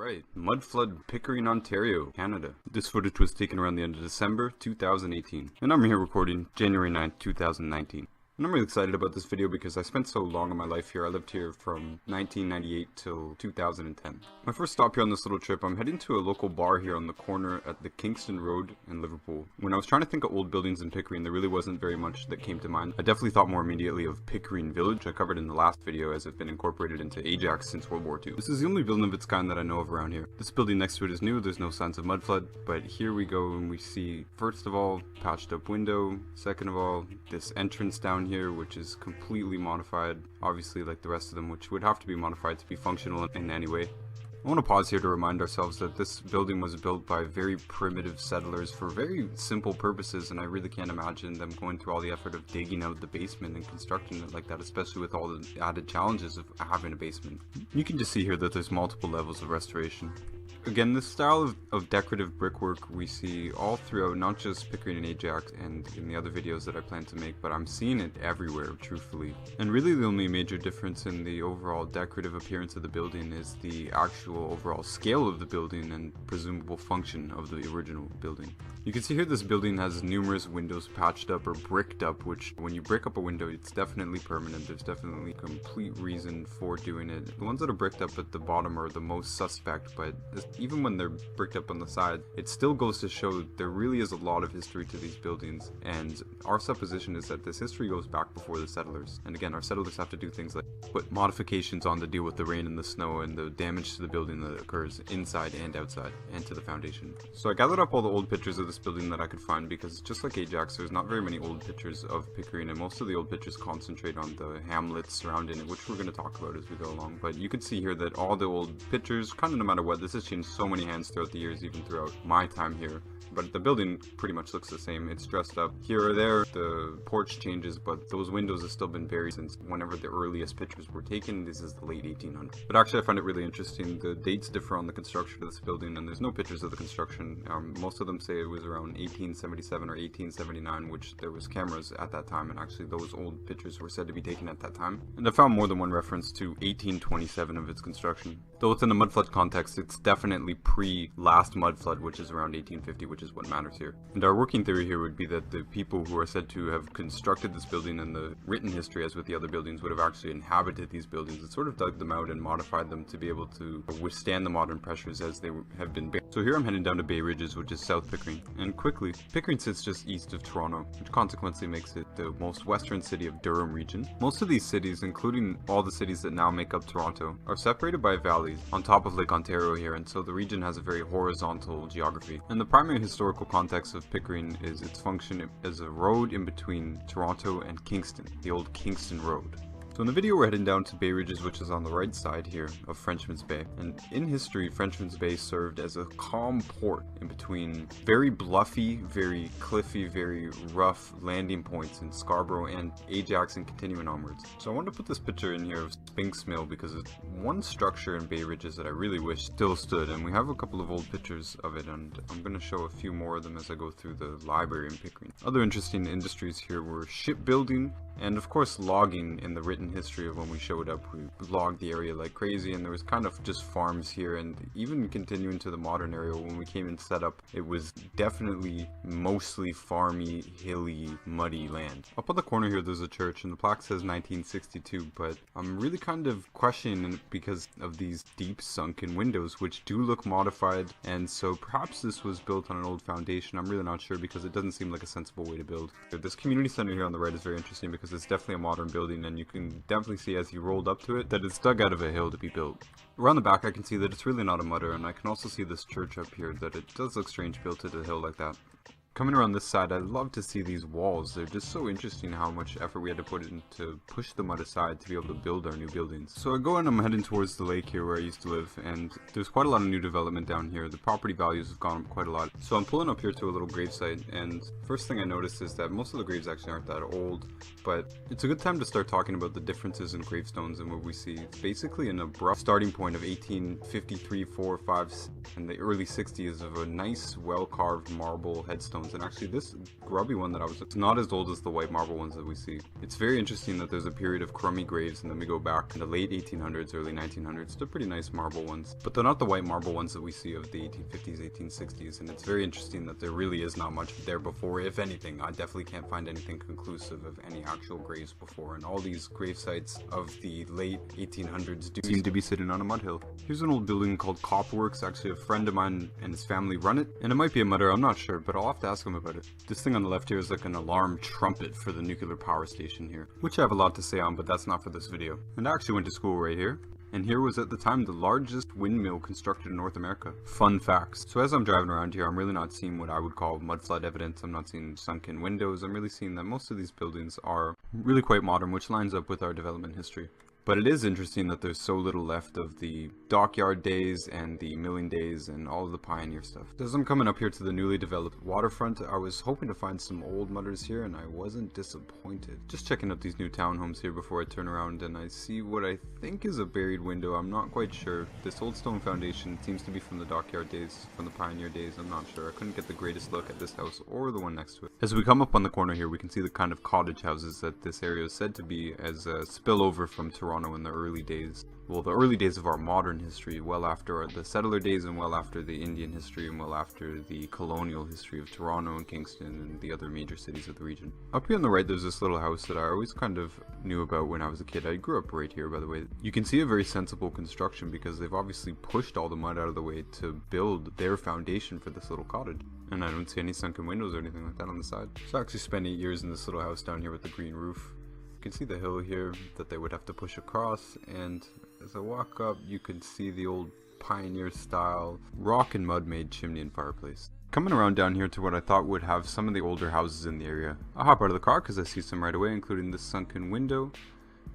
Alright, Mudflood, Pickering, Ontario, Canada. This footage was taken around the end of December 2018, and I'm here recording January 9th, 2019. And I'm really excited about this video because I spent so long in my life here. I lived here from 1998 till 2010. My first stop here on this little trip, I'm heading to a local bar here on the corner at the Kingston Road in Liverpool. When I was trying to think of old buildings in Pickering, there really wasn't very much that came to mind. I definitely thought more immediately of Pickering Village, I covered in the last video, as it's been incorporated into Ajax since World War II. This is the only building of its kind that I know of around here. This building next to it is new, there's no signs of mudflood, but here we go and we see, first of all, patched up window, second of all, this entrance down here, which is completely modified, obviously like the rest of them, which would have to be modified to be functional in any way. I want to pause here to remind ourselves that this building was built by very primitive settlers for very simple purposes, and I really can't imagine them going through all the effort of digging out the basement and constructing it like that, especially with all the added challenges of having a basement. You can just see here that there's multiple levels of restoration. Again, this style of decorative brickwork we see all throughout, not just Pickering and Ajax and in the other videos that I plan to make, but I'm seeing it everywhere, truthfully. And really the only major difference in the overall decorative appearance of the building is the actual overall scale of the building and presumable function of the original building. You can see here this building has numerous windows patched up or bricked up, which when you brick up a window, it's definitely permanent. There's definitely a complete reason for doing it. The ones that are bricked up at the bottom are the most suspect, but even when they're bricked up on the side, it still goes to show there really is a lot of history to these buildings, and our supposition is that this history goes back before the settlers. And again, our settlers have to do things like put modifications on to deal with the rain and the snow and the damage to the building that occurs inside and outside and to the foundation. So I gathered up all the old pictures of this building that I could find, because just like Ajax, there's not very many old pictures of Pickering, and most of the old pictures concentrate on the hamlets surrounding it, which we're going to talk about as we go along. But you can see here that all the old pictures, kind of no matter what, this has changed so many hands throughout the years, even throughout my time here, but the building pretty much looks the same. It's dressed up here or there, the porch changes, but those windows have still been buried since whenever the earliest pictures were taken. This is the late 1800s. But actually I find it really interesting, the dates differ on the construction of this building, and there's no pictures of the construction. Most of them say it was around 1877 or 1879, which there was cameras at that time, and actually those old pictures were said to be taken at that time. And I found more than one reference to 1827 of its construction. Though it's in a mudflood context, it's definitely pre-last mudflood, which is around 1850, which is what matters here. And our working theory here would be that the people who are said to have constructed this building in the written history, as with the other buildings, would have actually inhabited these buildings and sort of dug them out and modified them to be able to withstand the modern pressures as they have been built. So here I'm heading down to Bay Ridges, which is South Pickering. And quickly, Pickering sits just east of Toronto, which consequently makes it the most western city of Durham region. Most of these cities, including all the cities that now make up Toronto, are separated by valleys on top of Lake Ontario here, and so the region has a very horizontal geography. And the primary historical context of Pickering is its function as a road in between Toronto and Kingston, the old Kingston Road. So in the video we're heading down to Bay Ridges, which is on the right side here of Frenchman's Bay. And in history, Frenchman's Bay served as a calm port in between very bluffy, very cliffy, very rough landing points in Scarborough and Ajax and continuing onwards. So I wanted to put this picture in here of Spinks Mill because it's one structure in Bay Ridges that I really wish still stood, and we have a couple of old pictures of it, and I'm going to show a few more of them as I go through the library in Pickering. Other interesting industries here were shipbuilding, and of course logging. In the written history of when we showed up, we logged the area like crazy, and there was kind of just farms here, and even continuing to the modern area when we came and set up, it was definitely mostly farmy, hilly, muddy land. Up on the corner here there's a church, and the plaque says 1962, but I'm really kind of questioning it because of these deep sunken windows, which do look modified, and so perhaps this was built on an old foundation. I'm really not sure because it doesn't seem like a sensible way to build. This community center here on the right is very interesting because it's definitely a modern building, and you can definitely see as you rolled up to it that it's dug out of a hill to be built. Around the back I can see that it's really not a mudder, and I can also see this church up here that it does look strange built to the hill like that. Coming around this side, I love to see these walls. They're just so interesting how much effort we had to put in to push the mud aside to be able to build our new buildings. So I go and I'm heading towards the lake here where I used to live, and there's quite a lot of new development down here. The property values have gone up quite a lot. So I'm pulling up here to a little gravesite, and first thing I noticed is that most of the graves actually aren't that old, but it's a good time to start talking about the differences in gravestones and what we see. It's basically an abrupt starting point of 1853, 4, 5, and the early 60s of a nice, well-carved marble headstones. And actually this grubby one that it's not as old as the white marble ones that we see. It's very interesting that there's a period of crummy graves, and then we go back in the late 1800s, early 1900s to pretty nice marble ones. But they're not the white marble ones that we see of the 1850s, 1860s, and it's very interesting that there really is not much there before, if anything. I definitely can't find anything conclusive of any actual graves before, and all these grave sites of the late 1800s do seem to be sitting on a mud hill. Here's an old building called Copperworks. Actually, a friend of mine and his family run it, and it might be a mudder, I'm not sure, but I'll have to ask him about it. This thing on the left here is like an alarm trumpet for the nuclear power station here, which I have a lot to say on, but that's not for this video. And I actually went to school right here. And here was at the time the largest windmill constructed in North America. Fun facts. So as I'm driving around here, I'm really not seeing what I would call mudflood evidence. I'm not seeing sunken windows. I'm really seeing that most of these buildings are really quite modern, which lines up with our development history. But it is interesting that there's so little left of the dockyard days and the milling days and all of the pioneer stuff. As I'm coming up here to the newly developed Waterfront, I was hoping to find some old mudders here, and I wasn't disappointed. Just checking out these new townhomes here before I turn around, and I see what I think is a buried window. I'm not quite sure. This old stone foundation seems to be from the dockyard days, from the pioneer days. I'm not sure. I couldn't get the greatest look at this house or the one next to it. As we come up on the corner here, we can see the kind of cottage houses that this area is said to be as a spillover from Toronto in the early days. Well, the early days of our modern history, well after the settler days and well after the Indian history and well after the colonial history of Toronto and Kingston and the other major cities of the region. Up here on the right, there's this little house that I always kind of knew about when I was a kid. I grew up right here, by the way. You can see a very sensible construction because they've obviously pushed all the mud out of the way to build their foundation for this little cottage. And I don't see any sunken windows or anything like that on the side. So I actually spent 8 years in this little house down here with the green roof. You can see the hill here that they would have to push across, and as I walk up you can see the old pioneer style rock and mud made chimney and fireplace. Coming around down here to what I thought would have some of the older houses in the area. I'll hop out of the car because I see some right away, including this sunken window.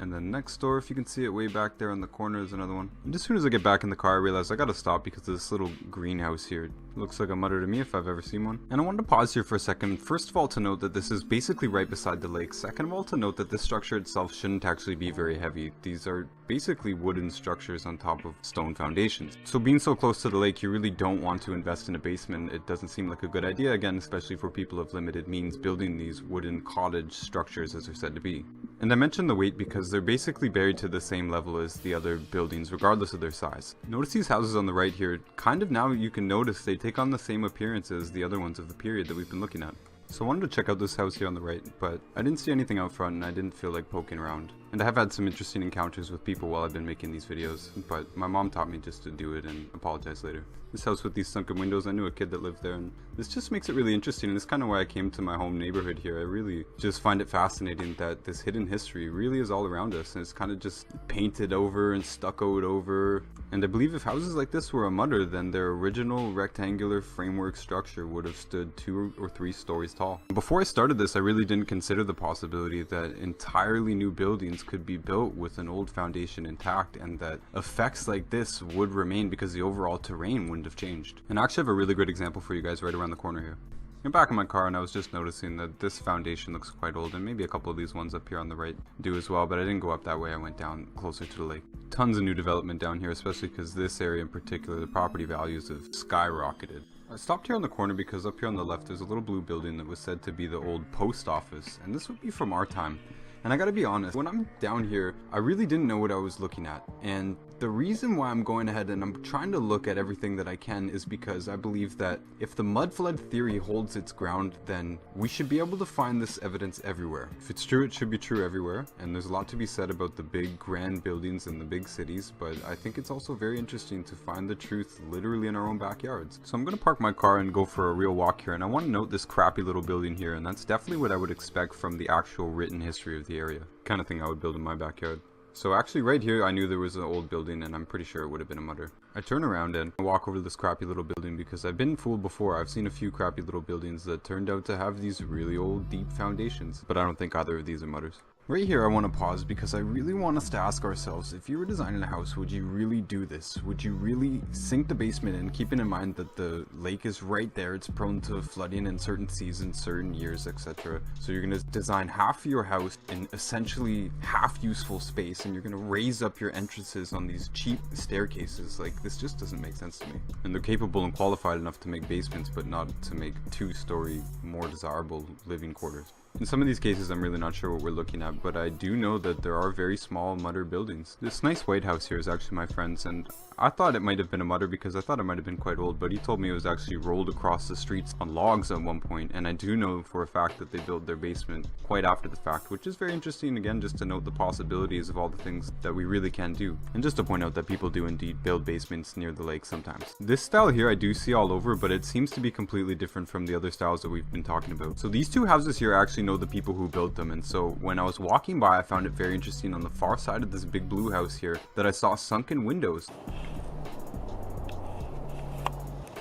And then next door, if you can see it way back there in the corner, is another one. And as soon as I get back in the car, I realize I gotta stop because of this little greenhouse here. It looks like a mudder to me if I've ever seen one. And I wanted to pause here for a second. First of all, to note that this is basically right beside the lake. Second of all, to note that this structure itself shouldn't actually be very heavy. These are basically wooden structures on top of stone foundations. So being so close to the lake, you really don't want to invest in a basement. It doesn't seem like a good idea, again, especially for people of limited means building these wooden cottage structures as they're said to be. And I mentioned the weight because they're basically buried to the same level as the other buildings, regardless of their size. Notice these houses on the right here, kind of now you can notice they take on the same appearance as the other ones of the period that we've been looking at. So I wanted to check out this house here on the right, but I didn't see anything out front and I didn't feel like poking around. And I have had some interesting encounters with people while I've been making these videos, but my mom taught me just to do it and apologize later. This house with these sunken windows, I knew a kid that lived there, and this just makes it really interesting, and it's kind of why I came to my home neighborhood here. I really just find it fascinating that this hidden history really is all around us, and it's kind of just painted over and stuccoed over. And I believe if houses like this were a mudder, then their original rectangular framework structure would have stood 2 or 3 stories tall. Before I started this, I really didn't consider the possibility that entirely new buildings could be built with an old foundation intact, and that effects like this would remain because the overall terrain wouldn't have changed. And I actually have a really great example for you guys right around the corner here. I'm back in my car and I was just noticing that this foundation looks quite old, and maybe a couple of these ones up here on the right do as well, but I didn't go up that way. I went down closer to the lake. Tons of new development down here, especially because this area in particular, the property values have skyrocketed. I stopped here on the corner because up here on the left there's a little blue building that was said to be the old post office, and this would be from our time. And I gotta be honest, when I'm down here, I really didn't know what I was looking at. And the reason why I'm going ahead and I'm trying to look at everything that I can is because I believe that if the mudflood theory holds its ground, then we should be able to find this evidence everywhere. If it's true, it should be true everywhere. And there's a lot to be said about the big grand buildings in the big cities, but I think it's also very interesting to find the truth literally in our own backyards. So I'm gonna park my car and go for a real walk here, and I want to note this crappy little building here, and that's definitely what I would expect from the actual written history of the area. Kind of thing I would build in my backyard. So actually right here I knew there was an old building, and I'm pretty sure it would have been a mudder. I turn around and walk over to this crappy little building because I've been fooled before. I've seen a few crappy little buildings that turned out to have these really old deep foundations, but I don't think either of these are mudders. Right here I want to pause because I really want us to ask ourselves, if you were designing a house, would you really do this? Would you really sink the basement in, keeping in mind that the lake is right there, it's prone to flooding in certain seasons, certain years, etc. So you're going to design half of your house in essentially half useful space, and you're going to raise up your entrances on these cheap staircases. Like, this just doesn't make sense to me. And they're capable and qualified enough to make basements, but not to make two-story, more desirable living quarters. In some of these cases, I'm really not sure what we're looking at, but I do know that there are very small mudder buildings. This nice white house here is actually my friend's, and I thought it might have been a mudder because I thought it might have been quite old, but he told me it was actually rolled across the streets on logs at one point, and I do know for a fact that they built their basement quite after the fact, which is very interesting, again, just to note the possibilities of all the things that we really can do. And just to point out that people do indeed build basements near the lake sometimes. This style here I do see all over, but it seems to be completely different from the other styles that we've been talking about. So these two houses here actually know the people who built them, and so when I was walking by, I found it very interesting on the far side of this big blue house here that I saw sunken windows.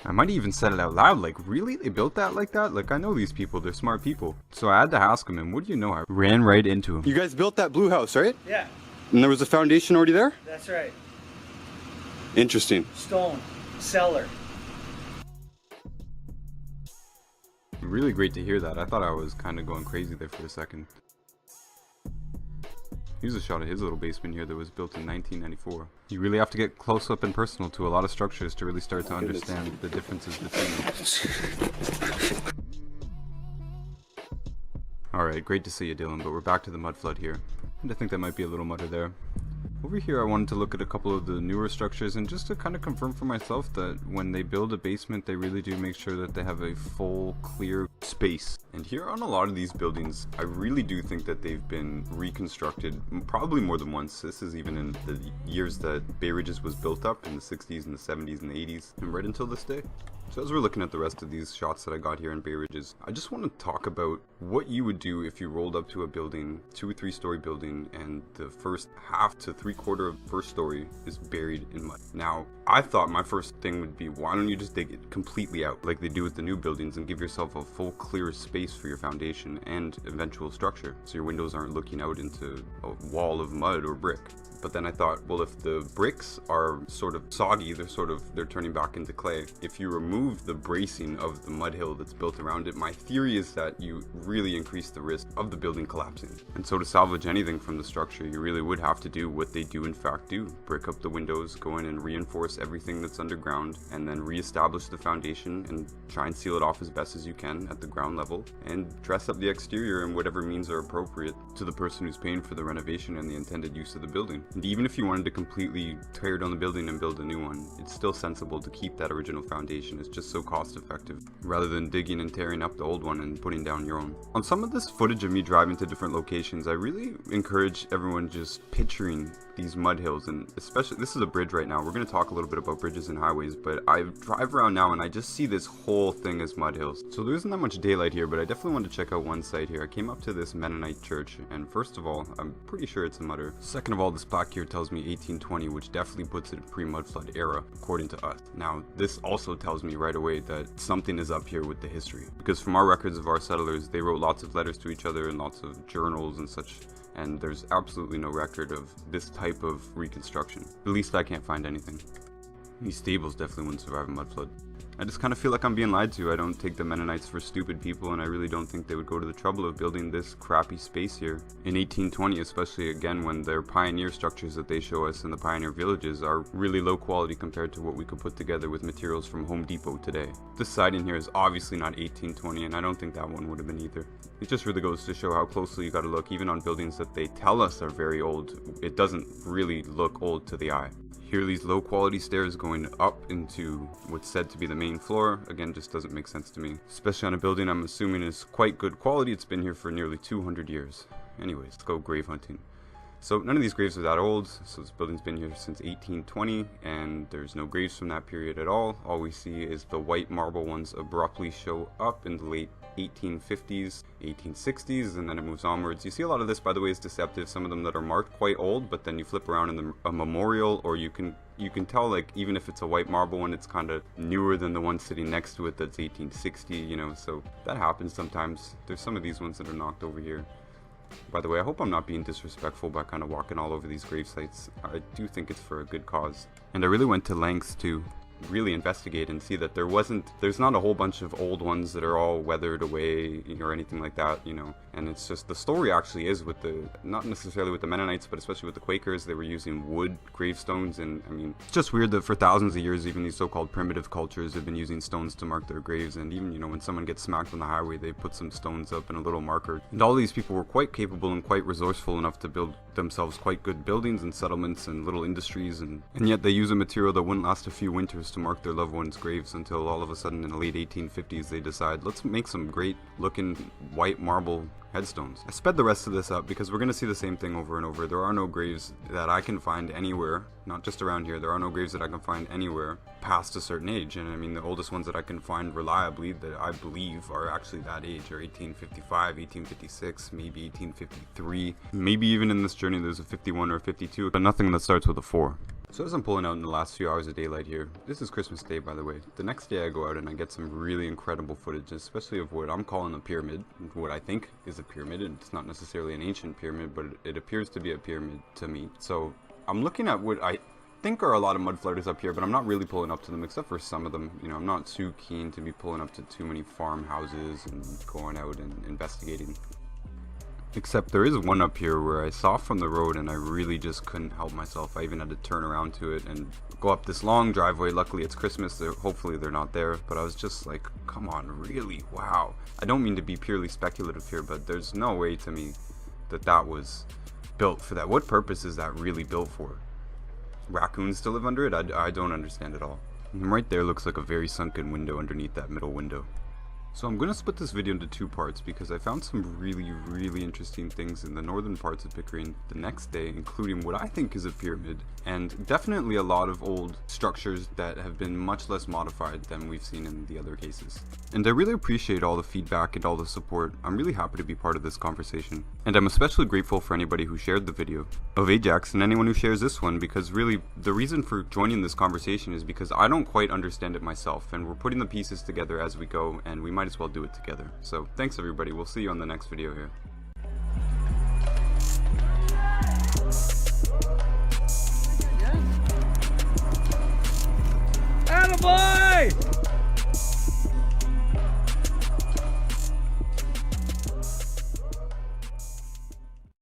I might even said it out loud, like, really? They built that like that? Like, I know these people, they're smart people. So I had to ask him, and what do you know, I ran right into him. You guys built that blue house, right? Yeah. And there was a foundation already there? That's right. Interesting. Stone. Cellar. Really great to hear that. I thought I was kind of going crazy there for a second. Here's a shot of his little basement here that was built in 1994. You really have to get close up and personal to a lot of structures to really start to understand the differences between them. Alright, great to see you, Dylan, but we're back to the Mudflood here. And I think that might be a little mudder there. Over here I wanted to look at a couple of the newer structures and just to kind of confirm for myself that when they build a basement they really do make sure that they have a full clear space. And here on a lot of these buildings I really do think that they've been reconstructed probably more than once. This is even in the years that Bay Ridges was built up in the 60s and the 70s and the 80s and right until this day. So as we're looking at the rest of these shots that I got here in Bay Ridges, I just want to talk about what you would do if you rolled up to a building, 2 or 3 story building, and the first half to 3/4 of the first story is buried in mud. Now, I thought my first thing would be, why don't you just dig it completely out like they do with the new buildings and give yourself a full clear space for your foundation and eventual structure so your windows aren't looking out into a wall of mud or brick. But then I thought, well, if the bricks are sort of soggy, they're turning back into clay. If you remove the bracing of the mud hill that's built around it, my theory is that you really increase the risk of the building collapsing. And so to salvage anything from the structure, you really would have to do what they do in fact do. Brick up the windows, go in and reinforce everything that's underground, and then reestablish the foundation and try and seal it off as best as you can at the ground level, and dress up the exterior in whatever means are appropriate to the person who's paying for the renovation and the intended use of the building. And even if you wanted to completely tear down the building and build a new one, it's still sensible to keep that original foundation. It's just so cost effective, rather than digging and tearing up the old one and putting down your own. On some of this footage of me driving to different locations, I really encourage everyone just picturing these mud hills, and especially, this is a bridge right now. We're going to talk a little bit about bridges and highways, but I drive around now and I just see this whole thing as mud hills. So there isn't that much daylight here, but I definitely want to check out one site here. I came up to this Mennonite Church, and first of all, I'm pretty sure it's a mudder. Second of all, this plaque here tells me 1820, which definitely puts it pre-Mudflood era, according to us. Now, this also tells me right away that something is up here with the history, because from our records of our settlers, they wrote lots of letters to each other and lots of journals and such, and there's absolutely no record of this type of reconstruction. At least I can't find anything. These stables definitely wouldn't survive a mudflood. I just kind of feel like I'm being lied to. I don't take the Mennonites for stupid people, and I really don't think they would go to the trouble of building this crappy space here in 1820, especially again when their pioneer structures that they show us in the pioneer villages are really low quality compared to what we could put together with materials from Home Depot today. This siding here is obviously not 1820, and I don't think that one would have been either. It just really goes to show how closely you gotta look. Even on buildings that they tell us are very old, it doesn't really look old to the eye. Here are these low quality stairs going up into what's said to be the main floor. Again, just doesn't make sense to me. Especially on a building I'm assuming is quite good quality. It's been here for nearly 200 years. Anyways, let's go grave hunting. So none of these graves are that old. So this building's been here since 1820 and there's no graves from that period at all. All we see is the white marble ones abruptly show up in the late 1850s, 1860s, and then it moves onwards. You see a lot of this, by the way, is deceptive. Some of them that are marked quite old, but then you flip around in a memorial, or you can tell, like, even if it's a white marble one, it's kind of newer than the one sitting next to it that's 1860, you know, so that happens sometimes. There's some of these ones that are knocked over here. By the way, I hope I'm not being disrespectful by kind of walking all over these grave sites. I do think it's for a good cause. And I really went to lengths to really investigate and see that there's not a whole bunch of old ones that are all weathered away or anything like that, you know. And it's just, the story actually is with not necessarily with the Mennonites, but especially with the Quakers, they were using wood gravestones. And I mean, it's just weird that for thousands of years, even these so-called primitive cultures have been using stones to mark their graves. And even, you know, when someone gets smacked on the highway, they put some stones up and a little marker. And all these people were quite capable and quite resourceful enough to build themselves quite good buildings and settlements and little industries, and yet they use a material that wouldn't last a few winters to mark their loved ones' graves, until all of a sudden in the late 1850s they decide, let's make some great looking white marble headstones. I sped the rest of this up because we're going to see the same thing over and over. There are no graves that I can find anywhere, not just around here, there are no graves that I can find anywhere past a certain age. And I mean, the oldest ones that I can find reliably that I believe are actually that age are 1855, 1856, maybe 1853. Maybe even in this journey there's a 51 or a 52, but nothing that starts with a 4. So as I'm pulling out in the last few hours of daylight here, this is Christmas Day, by the way. The next day I go out and I get some really incredible footage, especially of what I'm calling a pyramid, what I think is a pyramid, and it's not necessarily an ancient pyramid, but it appears to be a pyramid to me. So I'm looking at what I think are a lot of mudflooders up here, but I'm not really pulling up to them, except for some of them. You know, I'm not too keen to be pulling up to too many farmhouses and going out and investigating. Except there is one up here where I saw from the road and I really just couldn't help myself. I even had to turn around to it and go up this long driveway. Luckily it's Christmas, hopefully they're not there, but I was just like, come on, really? Wow. I don't mean to be purely speculative here, but there's no way to me that was built for that. What purpose is that really built for? Raccoons to live under it? I don't understand at all. And right there looks like a very sunken window underneath that middle window. So I'm going to split this video into 2 parts because I found some really interesting things in the northern parts of Pickering the next day, including what I think is a pyramid, and definitely a lot of old structures that have been much less modified than we've seen in the other cases. And I really appreciate all the feedback and all the support. I'm really happy to be part of this conversation. And I'm especially grateful for anybody who shared the video of Ajax and anyone who shares this one, because really the reason for joining this conversation is because I don't quite understand it myself, and we're putting the pieces together as we go, and we might as well do it together. So thanks everybody, we'll see you on the next video here.